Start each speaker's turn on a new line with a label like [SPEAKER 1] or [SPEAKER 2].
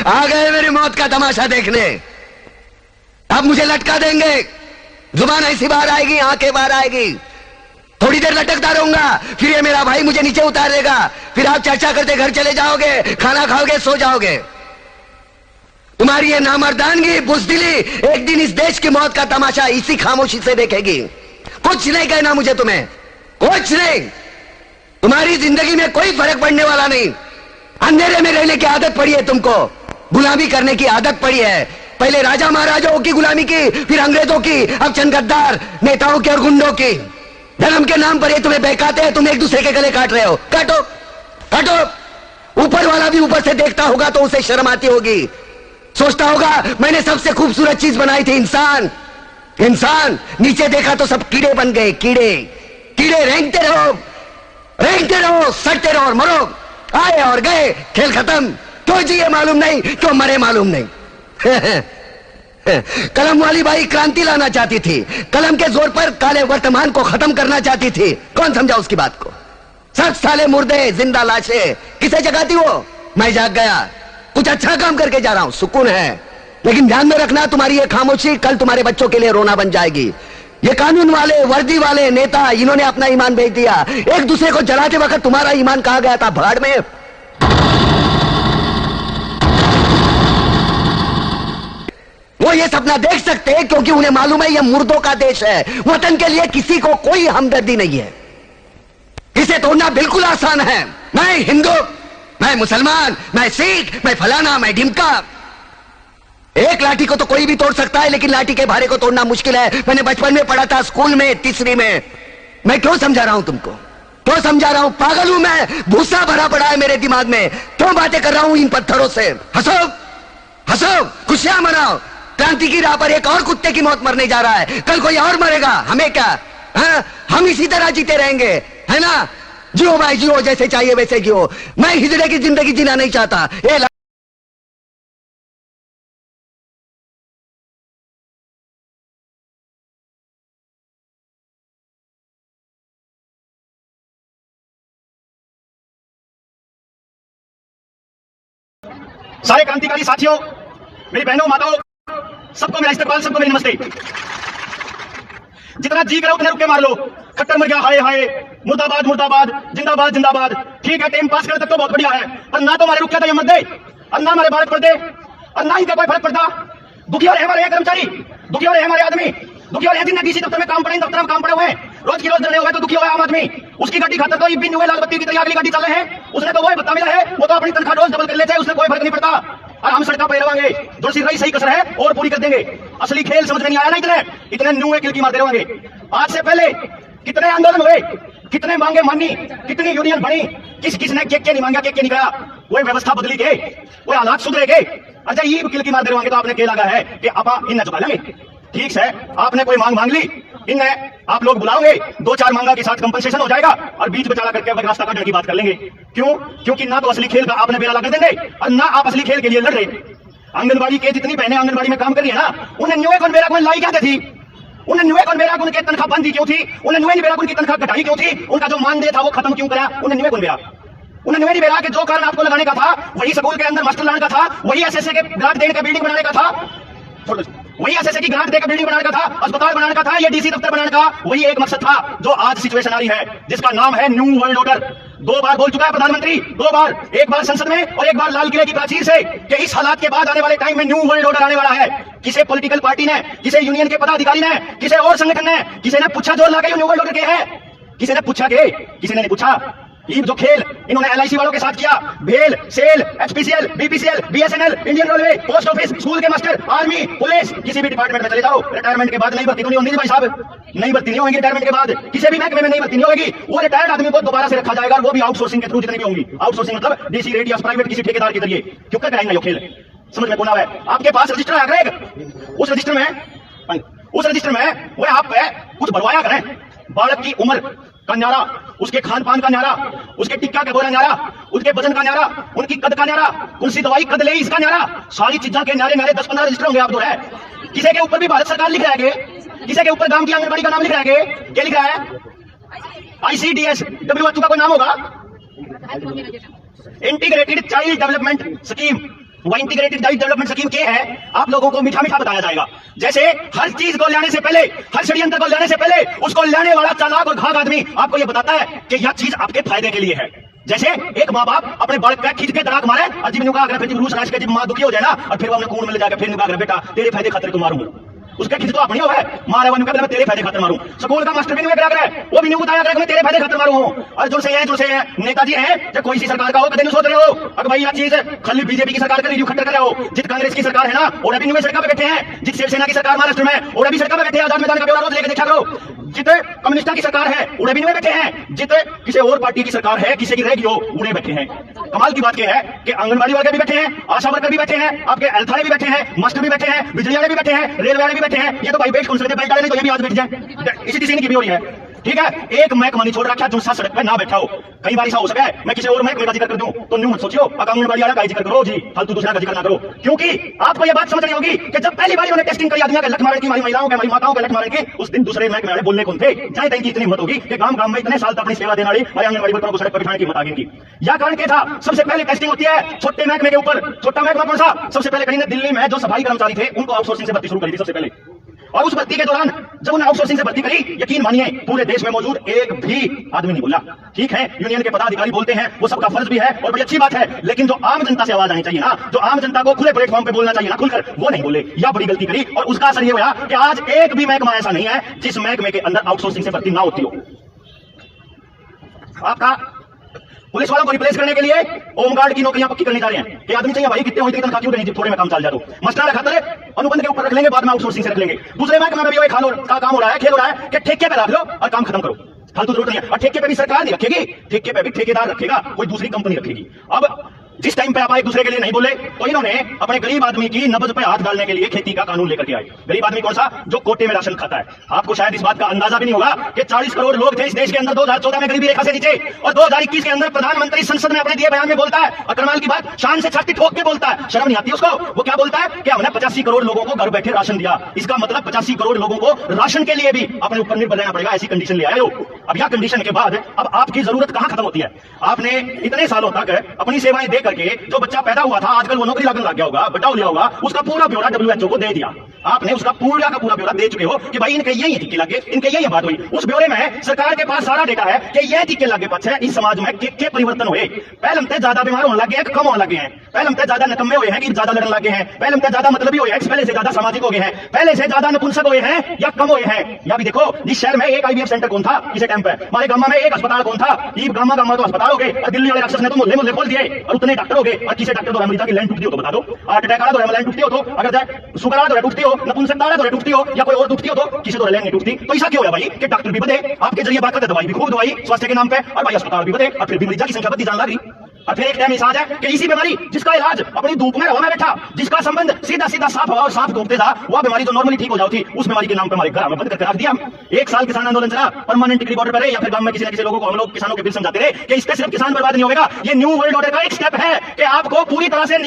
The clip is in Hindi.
[SPEAKER 1] आ गए मेरी मौत का तमाशा देखने। अब मुझे लटका देंगे, जुबान ऐसी बाहर आएगी, आंखें बाहर आएगी, थोड़ी देर लटकता रहूंगा, फिर ये मेरा भाई मुझे नीचे उतार देगा, फिर आप चर्चा करते घर चले जाओगे, खाना खाओगे, सो जाओगे। तुम्हारी ये नामर्दानगी, बुज़दिली एक दिन इस देश की मौत का तमाशा इसी खामोशी से देखेगी। कुछ नहीं कहना मुझे, तुम्हें कुछ नहीं। तुम्हारी जिंदगी में कोई फर्क पड़ने वाला नहीं। अंधेरे में रहने की आदत पड़ी है तुमको, गुलामी करने की आदत पड़ी है। पहले राजा महाराजाओं की गुलामी की, फिर अंग्रेजों की, अब चंद गद्दार नेताओं की और गुंडों की। धर्म के नाम पर ये तुम्हें बहकाते हैं, तुम एक दूसरे के गले काट रहे हो। काटो काटो। ऊपर वाला भी ऊपर से देखता होगा तो उसे शर्म आती होगी, सोचता होगा मैंने सबसे खूबसूरत चीज बनाई थी, इंसान। इंसान नीचे देखा तो सब कीड़े बन गए, कीड़े कीड़े। रेंगते रहो, सड़ते रहो और मरो। आए और गए, खेल खत्म। क्यों जिए मालूम नहीं, क्यों मरे मालूम नहीं। कलम वाली बाई क्रांति लाना चाहती थी, कलम के जोर पर काले वर्तमान को खत्म करना चाहती थी। कौन समझा उसकी बात को? सब साले मुर्दे, जिंदा लाशें। किसे जगाती वो? मैं जाग गया, कुछ अच्छा काम करके जा रहा हूं, सुकून है। लेकिन ध्यान में रखना, तुम्हारी ये खामोशी कल तुम्हारे बच्चों के लिए रोना बन जाएगी। ये कानून वाले, वर्दी वाले नेता, इन्होंने अपना ईमान बेच दिया। एक दूसरे को जलाते वक्त तुम्हारा ईमान कहां गया था? भाड़ में। वो ये सपना देख सकते हैं क्योंकि उन्हें मालूम है ये मुर्दों का देश है। वतन के लिए किसी को कोई हमदर्दी नहीं है। इसे तोड़ना बिल्कुल आसान है। मैं हिंदू, मैं मुसलमान, मैं सिख, मैं फलाना, मैं ढिमका। एक लाठी को तो कोई भी तोड़ सकता है, लेकिन लाठी के भारे को तोड़ना मुश्किल है। मैंने बचपन में पढ़ा था, स्कूल में, तीसरी में। मैं क्यों समझा रहा हूं तुमको? क्यों समझा रहा हूं? पागल हूं मैं? भूसा भरा पड़ा है मेरे दिमाग में। क्यों बातें कर रहा हूं इन पत्थरों से? हंसो हंसो, खुशियां मनाओ। क्रांति की राह पर एक और कुत्ते की मौत मरने जा रहा है, कल कोई और मरेगा। हमें क्या? हाँ? हम इसी तरह जीते रहेंगे, है ना? जियो भाई जियो, जैसे चाहिए वैसे जियो। मैं हिजड़े की जिंदगी जीना नहीं चाहता।
[SPEAKER 2] सारे क्रांतिकारी साथियों, मेरी बहनों, माताओं, सबको मेरा इस्तकबाल, सबको मेरी नमस्ते। जितना जी करो उतना रुक के मार लो। खट्टर मर गया, हाय हाय, मुर्दाबाद मुर्दाबाद, जिंदाबाद जिंदाबाद। ठीक है, टाइम पास कर तक तो बहुत बढ़िया है, पर ना तो हमारे रुक क्या मत दे, और ना हमारे भारत पड़ते, और ना इनका कोई फर्क पड़ता। दुखी हो रहे हमारे कर्मचारी, दुखी हो रहे हमारे आदमी, दुखी हो रहे जिनने डीसी दफ्तर में काम पड़े, दफ्तर में काम पड़े हुए, रोज की रोज धरने हुए, तो दुखी हुआ आम आदमी। उसकी गाड़ी खातर तो बिन हुए लाल बत्ती की तरह अगली गाड़ी चल रहे हैं। उसने तो वही बत्ता मिला है, वो तो अपनी तनख्वाह रोज डबल कर लेते हैं, उसने कोई फर्क नहीं पड़ता। और हम सड़कों पे रवांगे, जो सिर रही सही कसर है और पूरी कर देंगे। असली खेल समझ में नहीं आया ना, इतने न्यू किल की मारते रहेंगे। आज से पहले कितने आंदोलन हुए, कितने मांगे मानी, कितनी यूनियन बनी, किस किसने के नहीं मांगा, के नहीं गया। वही व्यवस्था बदली के, वो हालात सुधरे के। अच्छा, ये किल की मारते रहेंगे तो आपने क्या लगा है कि आप इन चुका लेंगे? ठीक है, आपने कोई मांग ली, इन्हें आप लोग बुलाओगे, 2-4 मांगा के साथ कंपनसेशन हो जाएगा, और बीच बचाला करके रास्ता काटने की बात कर लेंगे। क्यों? क्योंकि ना तो असली खेल का आपने बेला लगा देंगे, और ना आप असली खेल के लिए लड़ रहे। आंगनबाड़ी के जितनी बहनें आंगनबाड़ी में काम कर रही है ना, उन्हें न्यू कौन मेरा कौन लाई क्या थी? उन्हें न्यू कौन मेरा उनके तनख्वाह बंद क्यों थी? उन्हें न्यू मेरा उनकी तनख्वाह घटाई क्यों थी? उनका जो मानदेय था वो खत्म क्यों करा? उन्हें न्यू कौन मेरा, उन्हें न्यू नहीं मेरा कि जो कारण आपको लगाने का था, वही स्कूल के अंदर मास्टर लाने का था, वही एसएसए के ग्रांट देने का बिल्डिंग बनाने का था, वही एसएसए की ग्रांट देकर बिल्डिंग बनाने का था, अस्पताल बनाने का था, ये डीसी दफ्तर बनाने का वही एक मकसद था। जो आज सिचुएशन आ रही है, जिसका नाम है न्यू वर्ल्ड ऑर्डर। 2 बार बोल चुका है प्रधानमंत्री, 2 बार, एक बार संसद में और एक बार लाल किले की प्राचीर से, कि इस हालात के बाद आने वाले टाइम में न्यू वर्ल्ड ऑर्डर आने वाला है। किसे पॉलिटिकल पार्टी ने, किसे यूनियन के पदाधिकारी ने, किसे और संगठन ने, किसी ने पूछा जोर लगा न्यू वर्ल्ड ऑर्डर के है? किसी ने पूछा के? किसी ने नहीं पूछा। ये जो खेल इन्होंने एलआईसी वालों के साथ किया, भेल, SAIL, HPCL, BPCL, BSNL, Indian railway, post office, school के मास्टर, आर्मी, पुलिस, किसी भी डिपार्टमेंट में चले जाओ, रिटायरमेंट के बाद नई भर्ती तो नहीं होगी भाई साहब, नई भर्ती नहीं होगी रिटायरमेंट के बाद, किसी भी महकमे में नई भर्ती नहीं होगी। वो रिटायर्ड आदमी को दोबारा से रखा जाएगा, वो भी आउटसोर्सिंग के थ्रू जितनी भी होंगी। आउटसोर्सिंग मतलब डीसी रेट या प्राइवेट किसी ठेकेदार के जरिए। क्यों क्या कराएंगे खेल? समझ में कौन है? आपके पास रजिस्टर आएगा, उस रजिस्टर में वो आप कुछ भरवाया करें। बालक की उम्र का न्यारा, उसके खान पान का न्यारा, उसके टिक्का का गोरा न्यारा, उसके वजन का न्यारा, उनकी कद का न्यारा, कौन सी दवाई कद ले इसका न्यारा, सारी चीजों के न्यारे 10-15 रजिस्टर होंगे। आप जो है किसी के ऊपर भी भारत सरकार लिख रहा है, किसी के ऊपर गांव की आंगनबाड़ी का नाम लिख रहा है, क्या लिख रहा है? ICDS, WHO का कोई नाम होगा? Integrated child development scheme. वह इंटीग्रेटेड चाइल्ड डेवलपमेंट स्कीम क्या है, आप लोगों को मीठा मीठा बताया जाएगा। जैसे हर चीज को लेने से पहले, हर षड्यंत्र को लेने से पहले उसको लेने वाला चालाक और घाघ आदमी आपको यह बताता है कि यह चीज आपके फायदे के लिए है। जैसे एक माँ बाप अपने बालक पे खींच के तड़ाक मारे, अजीब नुका अगर फिर रूस राज के जब माँ दुखी हो जाए ना, और फिर वो अपने कूड़ में ले जाकर फिर नुका अगर बेटा तेरे फायदे खातिर तो मारूंगा, उसके खिंच तो अपनी हो है, मारे वो नुका तेरे फायदे खातिर मारूं। स्कूल का मास्टर भी नुका करा है, वो भी न्यू बताया मैं तेरे फायदे खातिर मारूं। और जो से है नेताजी है, जब कोई सी सरकार का हो कदे सोच रहे हो अगर भाई यह चीज खाली बीजेपी की सरकार का रिव्यू खट्टर कर रहे हो। जित कांग्रेस की सरकार है ना, और अभी न्यू सड़क पे बैठे हैं। जित शिवसेना की सरकार महाराष्ट्र में, और अभी सड़क पे बैठे हैं, आजाद मैदान का ब्यौरा रोज लेकर देखा करो। जित कम्युनिस्टा की सरकार है, उड़े भी नहीं बैठे हैं। जित किसी और पार्टी की सरकार है, किसी की रहेगी हो, उड़े बैठे हैं। कमाल की बात यह है कि आंगनबाड़ी वाले भी बैठे हैं, आशा वर्कर भी बैठे हैं, आपके हेल्थ वाले भी बैठे हैं, मास्टर भी बैठे हैं, बिजली वाले भी बैठे हैं, रेलवे वाले भी बैठे हैं। ये तो भाई बेस्ट कंसर्वेटिव बेल्ट वाले तो ये भी आज बैठ जाए, इसी किसी की भी हो रही है। ठीक है, एक महकमा नहीं छोड़ रखा जो सा सड़क पे ना बैठा हो। कई बार ऐसा हो सका है मैं किसी और महकमे का जिक्र कर दूं तो न्यू मत सोचियो, आंगनबाड़ी वाला का जिक्र करो जी, फालतू दूसरा का जिक्र ना करो। क्योंकि आपको यह बात समझनी होगी कि जब पहली बार उन्होंने टेस्टिंग करी आदमियों के लठ मारने की, हमारी महिलाओं के, हमारी माताओं के लठ मारने की, उस दिन दूसरे महकमे वाले बोलने कौन थे? चाहे इनकी इतनी हिम्मत होगी कि गांव गांव में इतने साल तक अपनी सेवा देने वाली हमारे आंगनबाड़ी वर्करों को सड़क पर बिठाने की हिम्मत आगे की। यह कारण क्या था? सबसे पहले टेस्टिंग होती है छोटे महकमे के ऊपर। छोटा महकमा कौन सा? सबसे पहले कहीं दिल्ली में जो सफाई कर्मचारी थे उनको आउटसोर्सिंग से भर्ती शुरू करी थी सबसे पहले। और उस भर्ती के दौरान जब उन्हें आउटसोर्सिंग से भर्ती करी, यकीन मानिए पूरे देश में मौजूद एक भी आदमी नहीं बोला। ठीक है, यूनियन के पदाधिकारी बोलते हैं, वो सबका फर्ज भी है और बड़ी अच्छी बात है, लेकिन जो आम जनता से आवाज आनी चाहिए ना, जो आम जनता को खुले प्लेटफॉर्म पे बोलना चाहिए ना खुलकर, वो नहीं बोले। या बड़ी गलती करी और उसका असर ये हुआ कि आज एक भी महकमा ऐसा नहीं है जिस महकमे के अंदर आउटसोर्सिंग से भर्ती ना होती हो। आपका पुलिस वालों को रिप्लेस करने के लिए होमगार्ड की नौकरियां पक्की करनी जा रही हैं कि आदमी चाहिए भाई, कितने हो इतनी तनख्वाह क्यों नहीं, थोड़े में काम चल जाए तो मसला रखा करे अनुबंध के ऊपर रख लेंगे, बाद में आउटसोर्सिंग से रख लेंगे। दूसरे महकमे में भी वही काम हो रहा है, खेल हो रहा है कि ठेके पे रख लो और काम खत्म करो, फालतू जरूरत नहीं है। और ठेके पे भी सरकार नहीं रखेगी, ठेके पे भी ठेकेदार रखेगा, कोई दूसरी कंपनी रखेगी। अब जिस टाइम पे आप एक दूसरे के लिए नहीं बोले तो इन्होंने अपने गरीब आदमी की नब्ज पे हाथ डालने के लिए खेती का कानून लेकर के आए। गरीब आदमी कौन सा? जो कोटे में राशन खाता है। आपको शायद इस बात का अंदाजा भी नहीं होगा कि 40 करोड़ लोग थे इस देश के अंदर 2014 में गरीबी रेखा से नीचे, और 2021 के अंदर प्रधानमंत्री संसद में अपने दिए बयान में बोलता है, और कमाल की बात शान से छाती ठोक के बोलता है, शर्म नहीं आती उसको। वो क्या बोलता है कि हमने 85 करोड़ लोगों को घर बैठे राशन दिया। इसका मतलब 85 करोड़ लोगों को राशन के लिए भी अपने ऊपर निर्भर रहना पड़ेगा, ऐसी कंडीशन ले आए हो। अब यह कंडीशन के बाद अब आपकी जरूरत कहां खत्म होती है? आपने इतने सालों तक अपनी सेवाएं दे करके जो बच्चा पैदा हुआ था, आजकल वो नौकरी लगने लग गया होगा, बड़ा हो गया होगा, उसका पूरा ब्यौरा WHO को दे दिया। आपने उसका पूरा का पूरा ब्यौरा दे चुके हो कि भाई इनके यही टीके लगे, इनके यही बात हुई। उस ब्यौरे में सरकार के पास सारा डेटा है कि ये टीके लगे पक्ष है इस समाज में के परिवर्तन हुए। पहले हमसे ज्यादा बीमार होने लगे हैं, कम होने लगे हैं। पहले हमसे ज्यादा नकम्मे हुए हैं कि ज्यादा लड़ने लगे हैं। पहले हमसे ज्यादा मतलबी हुए हैं, पहले से ज्यादा सामाजिक हो गए हैं। पहले से ज्यादा नपुंसक हुए हैं या कम हुए हैं। या भी देखो, जिस शहर में एक IVF सेंटर कौन था किसी टाइम पे, हमारे गांव में एक अस्पताल कौन था, गामा तो अस्पताल हो गए, और दिल्ली वाले राक्षस ने तो मोहल्ले मोहल्ले खोल दिए, और उतने डॉक्टर हो गए। और किसी डॉक्टर द्वारा मरीजा की लाइन टूटती हो तो बता दो, हार्ट अटैक आ रहा तो लाइन टूटती हो, तो अगर शुगर आ रहा तो टूटती हो, नपुंसकता आ रहा तो टूटती हो, या कोई और टूटती हो तो किसी द्वारा लाइन नहीं टूटती। तो ऐसा क्यों है भाई कि डॉक्टर भी बढ़े, आपके जरिए बात करते, दवाई भी खूब दवाई स्वास्थ्य के नाम पे, और भाई अस्पताल भी बढ़े, और फिर भी मरीजा की संख्या बढ़ती जाने लगी। और फिर एक टाइम ऐसा है कि इसी बीमारी जिसका इलाज अपनी धूप में हवा में बैठा, जिसका संबंध सीधा सीधा साफ हवा और साफ धूप से था, वह बीमारी जो नॉर्मली ठीक हो जाती, उस बीमारी के नाम पे हमारे घर में बंद करके रख दिया। एक साल किसान आंदोलन चला, परमानेंट टिकरी बॉर्डर पर, या फिर गांव में किसी न किसी लोगों को हम लोग किसानों के बिल समझाते रहे कि इससे सिर्फ किसान बर्बाद नहीं होगा। ये न्यू वर्ल्ड ऑर्डर का एक स्टेप है कि आपको पूरी तरह से